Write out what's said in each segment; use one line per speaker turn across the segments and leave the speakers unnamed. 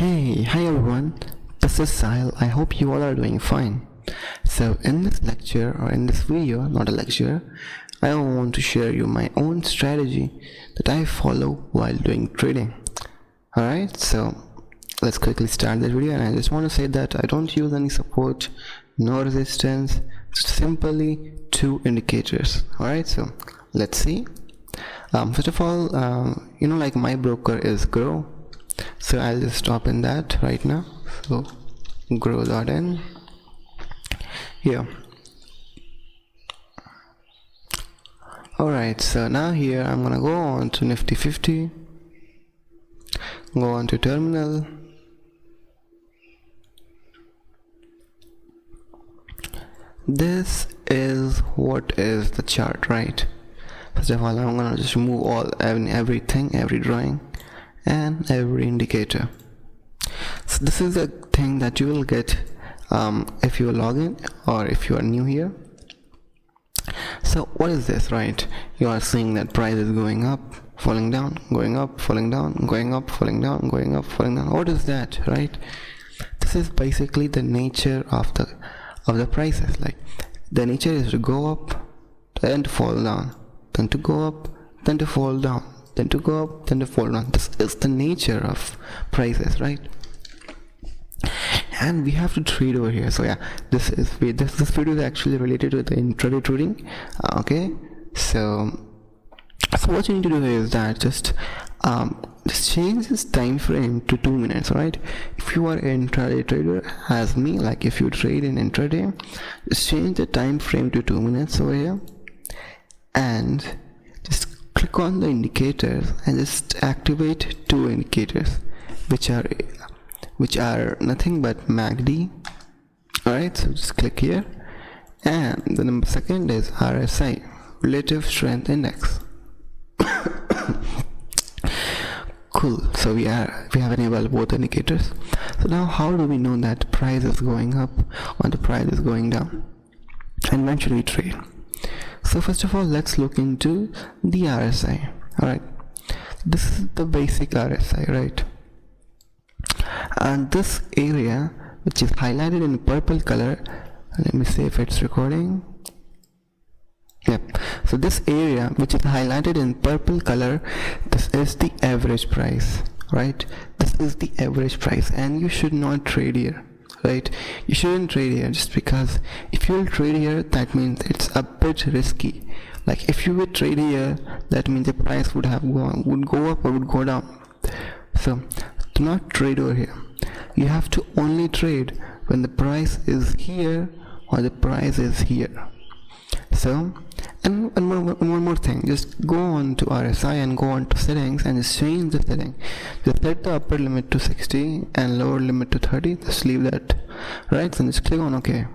Hi everyone, this is Sahil. I hope you all are doing fine. So in this lecture or in this video, not a lecture, I want to share you my own strategy that I follow while doing trading. Alright, so let's quickly start the video, and I just want to say that I don't use any support, no resistance, just simply two indicators. Alright, so let's see. First of all, like my broker is Grow, so I'll just stop in that right now. So grow.in here. Alright, so now here I'm gonna go on to Nifty 50, go on to terminal, this is what is the chart, right? First of all, I'm gonna just remove everything, every drawing and every indicator. So this is a thing that you will get if you log in or if you are new here. So what is this, right? You are seeing that price is going up, falling down, going up, falling down, going up, falling down, going up, falling down. What is that, right? This is basically the nature of the prices. Like the nature is to go up, then to fall down, then to go up, then to fall down, then to go up, then to fall down. This is the nature of prices, right? And we have to trade over here. So yeah, this video is actually related to the intraday trading. Okay, so what you need to do is that just change this time frame to 2 minutes. Right, if you are an intraday trader as me, like if you trade in intraday, just change the time frame to 2 minutes over here, and just click on the indicators and just activate two indicators, which are nothing but MACD. Alright, so just click here, and the second is RSI, Relative Strength Index. Cool, so we have enabled both indicators. So now how do we know that price is going up or the price is going down, and when should we trade? So first of all, let's look into the RSI. Alright, this is the basic RSI, right? And this area which is highlighted in purple color, let me see if it's recording. Yep, so this area which is highlighted in purple color, this is the average price, right? This is the average price, and you should not trade here, right? You shouldn't trade here, just because if you'll trade here, that means it's a bit risky. Like if you would trade here, that means the price would go up or would go down. So do not trade over here. You have to only trade when the price is here or the price is here. So, and one more thing, just go on to RSI and go on to settings and just change the setting. Just set the upper limit to 60 and lower limit to 30. Just leave that, right? So just click on OK.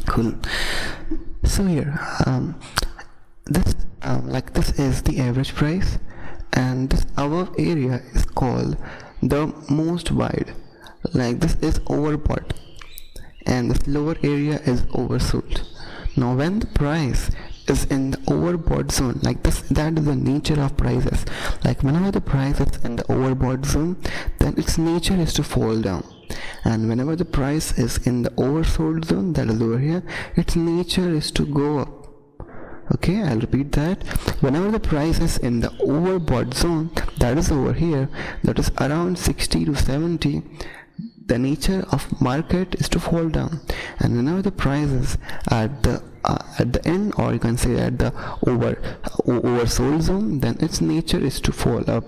Cool. So here, this is the average price, and this above area is called the most wide. Like this is overbought, and this lower area is oversold. Now when the price is in the overbought zone, like this, that is the nature of prices. Like whenever the price is in the overbought zone, then its nature is to fall down. And whenever the price is in the oversold zone, that is over here, its nature is to go up. Okay, I'll repeat that. Whenever the price is in the overbought zone, that is over here, that is around 60 to 70, the nature of market is to fall down. And whenever the price is at the end, or you can say at the oversold zone, then its nature is to fall up.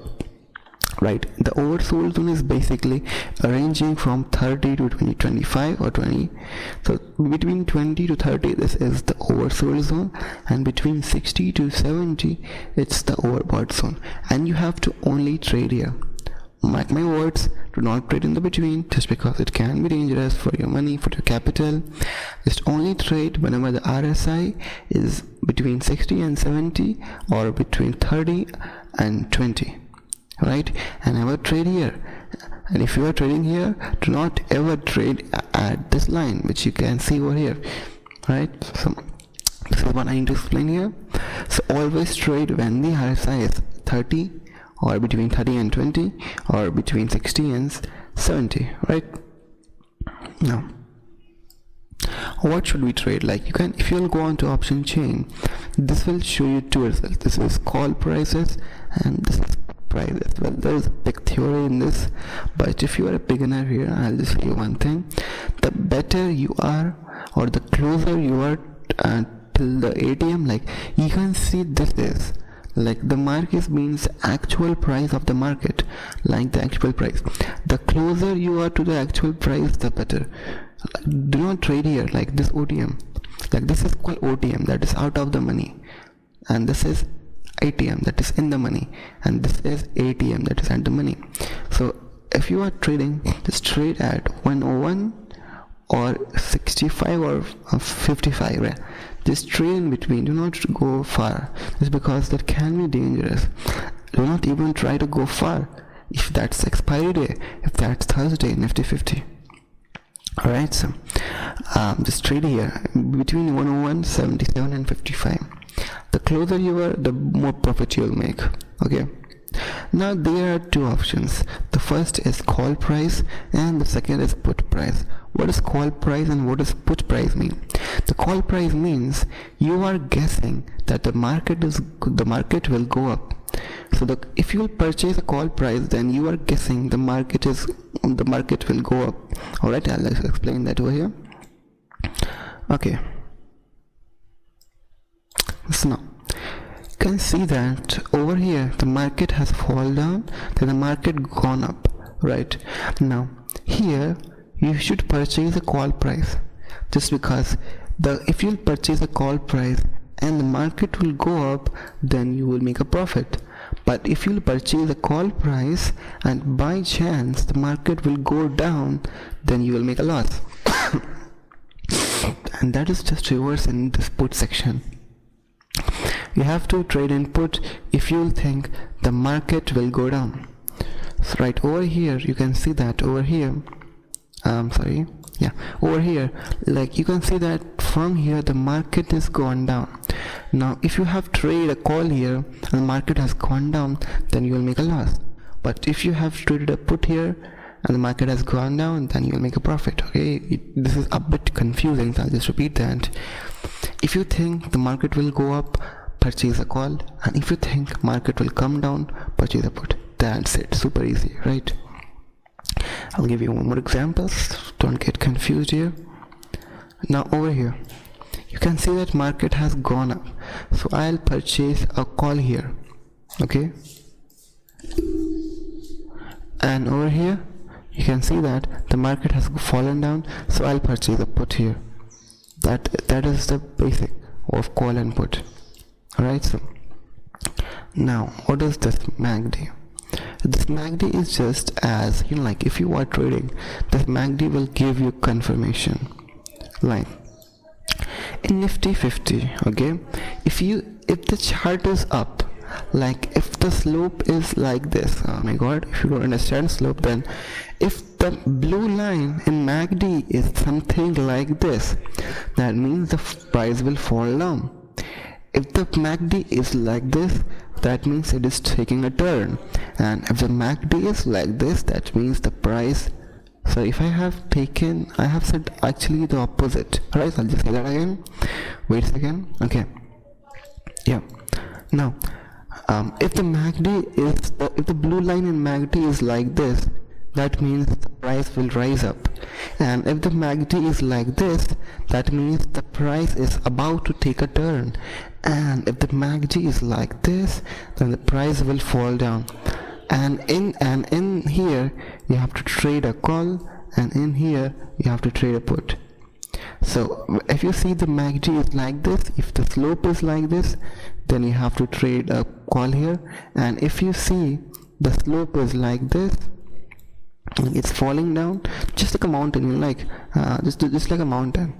Right, the oversold zone is basically ranging from 30 to 25 or 20. So between 20 to 30, this is the oversold zone, and between 60 to 70, it's the overbought zone. And you have to only trade here. Mark my words, do not trade in the between, just because it can be dangerous for your money, for your capital. Just only trade whenever the RSI is between 60 and 70 or between 30 and 20. Right, and never trade here. And if you are trading here, do not ever trade at this line, which you can see over here. Right, so this is what I need to explain here. So always trade when the RSI is 30 or between 30 and 20, or between 60 and 70, right? Now, what should we trade? Like, you can, if you'll go on to option chain, this will show you two results. This is call prices and this is prices. Well, there is a big theory in this, but if you are a beginner here, I'll just say one thing: the better you are, or the closer you are till the ATM, like you can see this is like the market means actual price of the market, like the actual price. The closer you are to the actual price, the better. Do not trade here like this OTM. Like this is called OTM, that is out of the money, and this is ATM, that is in the money, and this is ATM, that is at the money. So if you are trading, just trade at 101 or 65 or 55, right? Just trade in between. Do not go far, just because that can be dangerous. Do not even try to go far if that's expiry day, if that's Thursday, Nifty 50. Alright, so just trade here between 101, 77 and 55. The closer you are, the more profit you'll make. Okay, now there are two options. The first is call price and the second is put price. What does call price and what does put price mean? The call price means you are guessing that the market will go up. So if you purchase a call price, then you are guessing the market will go up. Alright, I'll explain that over here. Okay, so now you can see that over here the market has fallen down, then the market gone up. Right, now here you should purchase a call price, just because if you purchase a call price and the market will go up, then you will make a profit. But if you purchase a call price and by chance the market will go down, then you will make a loss. And that is just reverse in this put section. You have to trade in put if you think the market will go down. So right over here you can see that over here over here, like you can see that from here the market is gone down. Now if you have traded a call here and the market has gone down, then you will make a loss. But if you have traded a put here and the market has gone down, then you will make a profit. Okay, this is a bit confusing, so I'll just repeat that. If you think the market will go up, purchase a call, and if you think market will come down, purchase a put. That's it, super easy, right? I'll give you one more example, don't get confused here. Now over here you can see that market has gone up, so I'll purchase a call here. Okay, and over here you can see that the market has fallen down, so I'll purchase a put here. That is the basic of call and put. Alright, so now what is this MACD? This MACD is just as, like if you are trading, this MACD will give you confirmation. Like in Nifty 50, okay, if the chart is up, like if the slope is like this, oh my god, if you don't understand slope, then if the blue line in MACD is something like this, that means the price will fall down. If the MACD is like this, that means it is taking a turn, and if the MACD is like this, that means the price, so if I have said actually the opposite. Alright, I'll just say that again. Wait a second. Okay, yeah, now if the MACD is if the blue line in MACD is like this, that means the price will rise up, and if the MACD is like this, that means the price is about to take a turn, and if the MACD is like this, then the price will fall down. And in here you have to trade a call, and in here you have to trade a put. So if you see the MACD is like this, if the slope is like this, then you have to trade a call here, and if you see the slope is like this, it's falling down just like a mountain, just like a mountain.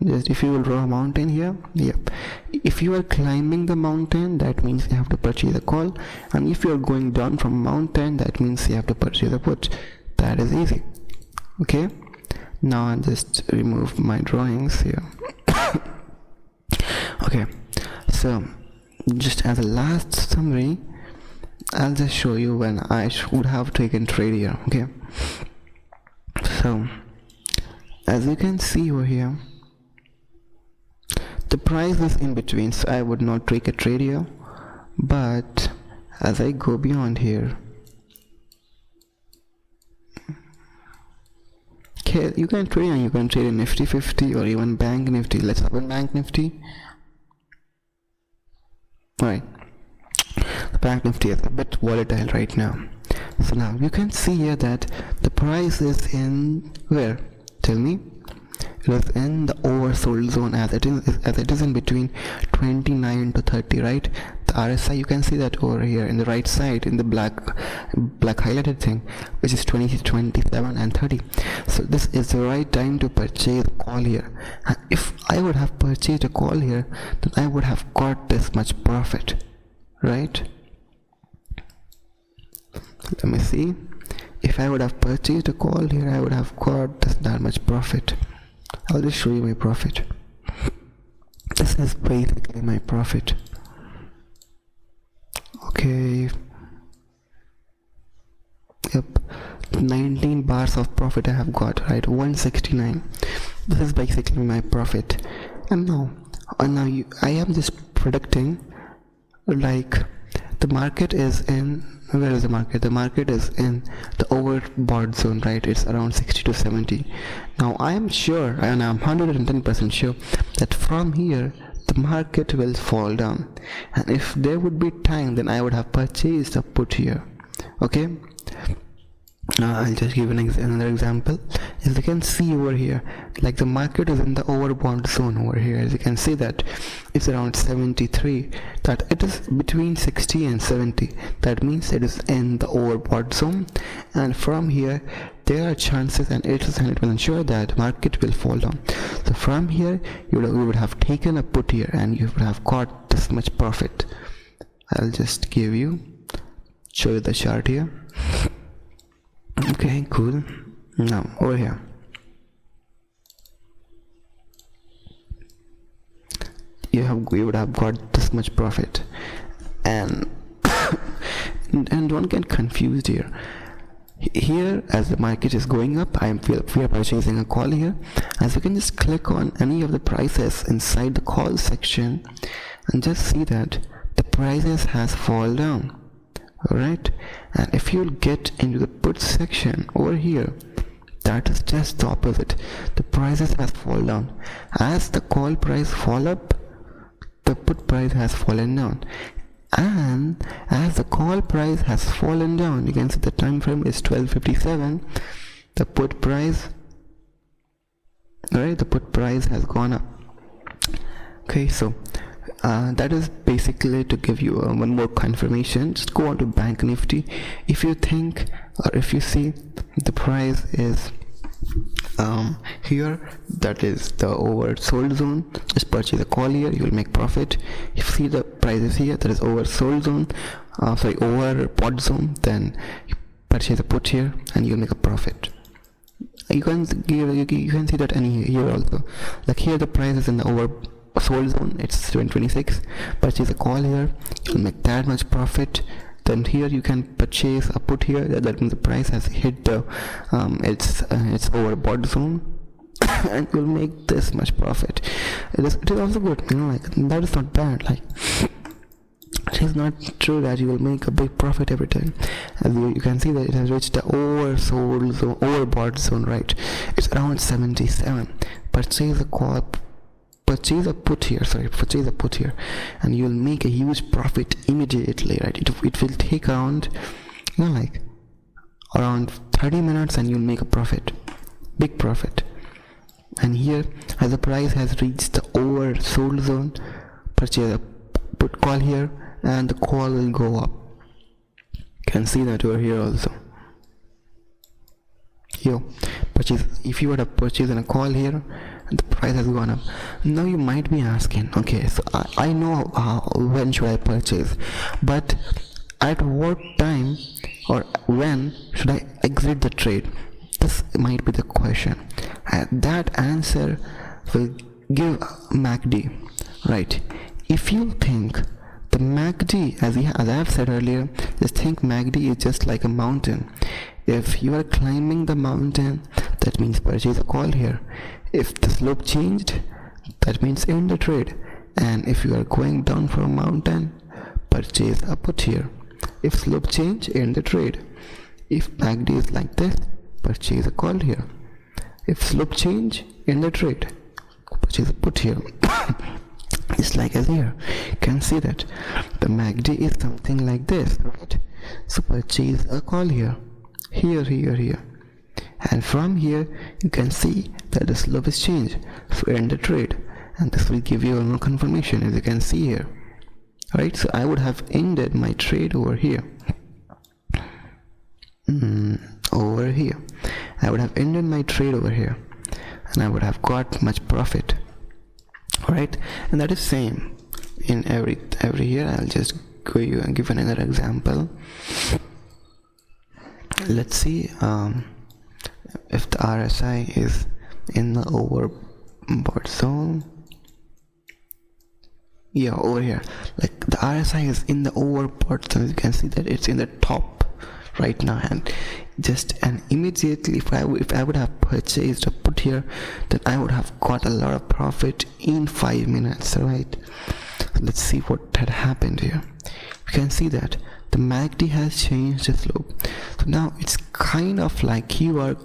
Just if you will draw a mountain here, yep, if you are climbing the mountain, that means you have to purchase a call, and if you are going down from a mountain, that means you have to purchase a put. That is easy. Okay, now I'll just remove my drawings here. Okay, so just as a last summary, I'll just show you when I should have taken trade here. Okay, so as you can see over here, the price is in between, so I would not take a trade here. But as I go beyond here, okay, you can trade, and you can trade in Nifty 50 or even Bank Nifty. Let's open Bank Nifty. Alright, the Bank Nifty is a bit volatile right now. So now you can see here that the price is in where? Tell me. It is in the oversold zone, as it is in between 29 to 30, right? The RSI, you can see that over here in the right side in the black highlighted thing, which is 20, 27 and 30. So this is the right time to purchase a call here. And if I would have purchased a call here, then I would have got this much profit, right? Let me see. If I would have purchased a call here, I would have got that much profit. I'll just show you my profit. This is basically my profit. Okay. Yep. 19 bars of profit I have got, right? 169. This is basically my profit. And now I am just predicting, like, the market is in, where is the market? The market is in the overbought zone, right? It's around 60 to 70. Now I am sure, and I'm 110% sure, that from here the market will fall down. And if there would be time, then I would have purchased a put here. Okay. I'll just give another example. As you can see over here, like the market is in the overbought zone over here. As you can see that it's around 73, that it is between 60 and 70. That means it is in the overbought zone, and from here there are chances, and it is 100% sure that market will fall down. So from here you would have taken a put here, and you would have got this much profit. I'll just show you the chart here. Okay, cool. Now over here, you would have got this much profit, and and don't get confused here. Here, as the market is going up, we are purchasing a call here. As you can just click on any of the prices inside the call section and just see that the prices has fallen down. Alright, and if you get into the put section over here, that is just the opposite. The prices has fallen down. As the call price fall up, the put price has fallen down. And as the call price has fallen down, you can see the time frame is 12:57. The put price, alright, the put price has gone up. Okay, so that is basically to give you one more confirmation. Just go on to Bank Nifty. If you think, or if you see the price is here, that is the oversold zone, just purchase a call here, you will make profit. If you see the price is here, that is oversold zone, overbought zone, then you purchase a put here and you'll make a profit. You can see that here also, like here the price is in the oversold zone, it's 26. Purchase a call here, you'll make that much profit. Then here you can purchase a put here, that means the price has hit the its overbought zone, and you'll make this much profit. It is also good, like that is not bad. Like, it is not true that you will make a big profit every time. As you can see that it has reached the oversold zone, overbought zone, right? It's around 77. Purchase a put here, and you'll make a huge profit immediately, right? It will take around, like around 30 minutes, and you'll make a profit, big profit. And here, as the price has reached the oversold zone, purchase a put call here, and the call will go up. You can see that over here also. Here, purchase, if you were to purchase in a call here, the price has gone up. Now you might be asking, okay, so I know when should I purchase, but at what time or when should I exit the trade? This might be the question. That answer will give MACD, right? If you think the MACD, as I have said earlier, Just think MACD is just like a mountain. If you are climbing the mountain, that means purchase a call here. If the slope changed, that means end the trade. And if you are going down from a mountain, purchase a put here. If slope change, end the trade. If MACD is like this, purchase a call here. If slope change, end the trade. Purchase a put here. It's like as here. You can see that the MACD is something like this, right? So purchase a call here. Here. And from here, you can see that the slope is changed. So end the trade. And this will give you a more confirmation, as you can see here. Right? So I would have ended my trade over here. Over here. I would have ended my trade over here. And I would have got much profit. Alright, and that is same in every year. I'll just go you and give another example. Let's see if the RSI is in the overbought zone. Yeah, over here, like the RSI is in the overbought zone. You can see that it's in the top right now, and immediately if I would have purchased a put here, then I would have got a lot of profit in 5 minutes. Right, so let's see what had happened here. You can see that the MACD has changed the slope. So now it's kind of like you are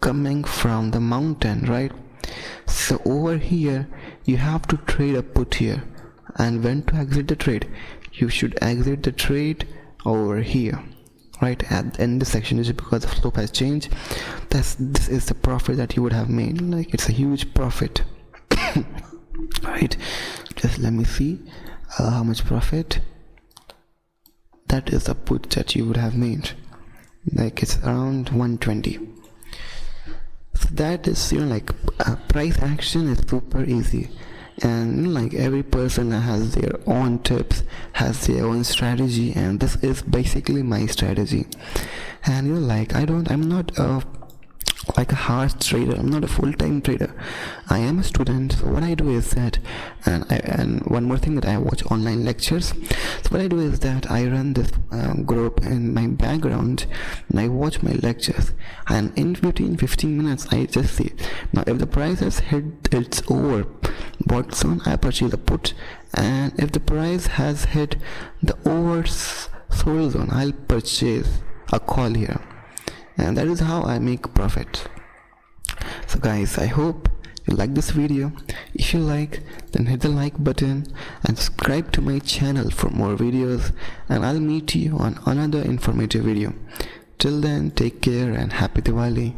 coming from the mountain, right? So over here you have to trade a put here, and when to exit the trade, you should exit the trade over here. Right at the end of the section, is because the slope has changed. This is the profit that you would have made. Like, it's a huge profit. Right, just let me see how much profit. That is the put that you would have made. Like, it's around 120. So that is, like, price action is super easy. And like every person has their own tips, has their own strategy, and this is basically my strategy. And like I'm not like a hard trader. I'm not a full-time trader. I am a student. So what I do is that, and one more thing, that I watch online lectures. So what I do is that I run this group in my background, and I watch my lectures, and in between 15 minutes I just see, now if the price has hit its overbought zone, I purchase a put, and if the price has hit the oversold zone, I'll purchase a call here. And that is how I make profit. So guys, I hope you like this video. If you like, then hit the like button and subscribe to my channel for more videos, and I'll meet you on another informative video. Till then, take care and happy Diwali.